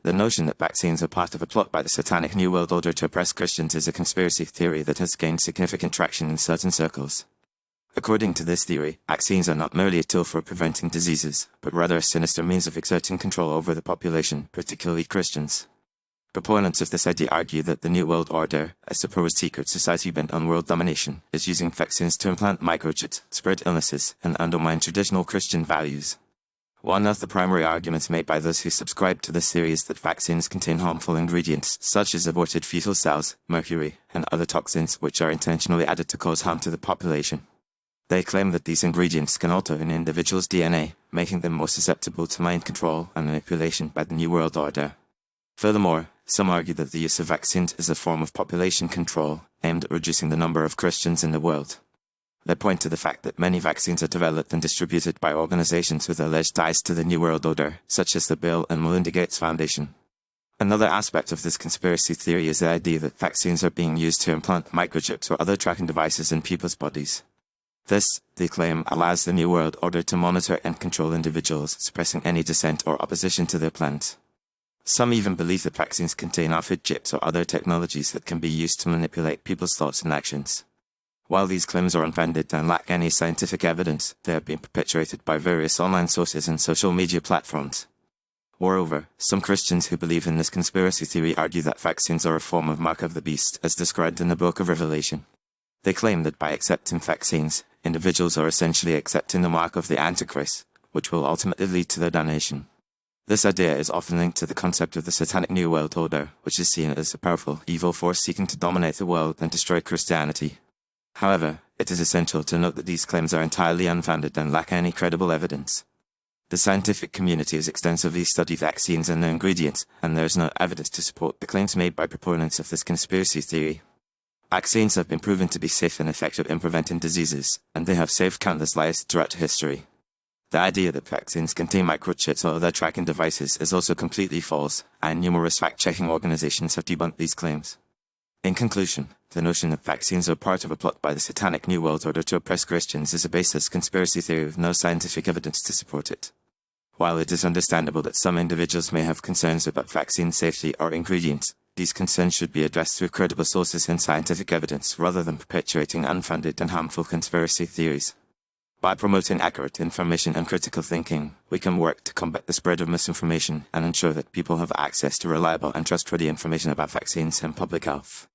The notion that vaccines are part of a plot by the Satanic New World Order to oppress Christians is a conspiracy theory that has gained significant traction in certain circles. According to this theory, vaccines are not merely a tool for preventing diseases, but rather a sinister means of exerting control over the population, particularly Christians. Proponents of this idea argue that the New World Order, a supposed secret society bent on world domination, is using vaccines to implant microchips, spread illnesses, and undermine traditional Christian values. One of the primary arguments made by those who subscribe to this theory is that vaccines contain harmful ingredients, such as aborted fetal cells, mercury, and other toxins which are intentionally added to cause harm to the population. They claim that these ingredients can alter an individual's DNA, making them more susceptible to mind control and manipulation by the New World Order. Furthermore, some argue that the use of vaccines is a form of population control, aimed at reducing the number of Christians in the world. They point to the fact that many vaccines are developed and distributed by organizations with alleged ties to the New World Order, such as the Bill and Melinda Gates Foundation. Another aspect of this conspiracy theory is the idea that vaccines are being used to implant microchips or other tracking devices in people's bodies. This, they claim, allows the New World Order to monitor and control individuals, suppressing any dissent or opposition to their plans. Some even believe that vaccines contain RFID chips or other technologies that can be used to manipulate people's thoughts and actions. While these claims are unfounded and lack any scientific evidence, they have been perpetuated by various online sources and social media platforms. Moreover, some Christians who believe in this conspiracy theory argue that vaccines are a form of mark of the beast, as described in the Book of Revelation. They claim that by accepting vaccines, individuals are essentially accepting the mark of the Antichrist, which will ultimately lead to their damnation. This idea is often linked to the concept of the Satanic New World Order, which is seen as a powerful, evil force seeking to dominate the world and destroy Christianity. However, it is essential to note that these claims are entirely unfounded and lack any credible evidence. The scientific community has extensively studied vaccines and their ingredients, and there is no evidence to support the claims made by proponents of this conspiracy theory. Vaccines have been proven to be safe and effective in preventing diseases, and they have saved countless lives throughout history. The idea that vaccines contain microchips or other tracking devices is also completely false, and numerous fact-checking organizations have debunked these claims. In conclusion, the notion that vaccines are part of a plot by the Satanic New World Order to oppress Christians is a baseless conspiracy theory with no scientific evidence to support it. While it is understandable that some individuals may have concerns about vaccine safety or ingredients, these concerns should be addressed through credible sources and scientific evidence rather than perpetuating unfounded and harmful conspiracy theories. By promoting accurate information and critical thinking, we can work to combat the spread of misinformation and ensure that people have access to reliable and trustworthy information about vaccines and public health.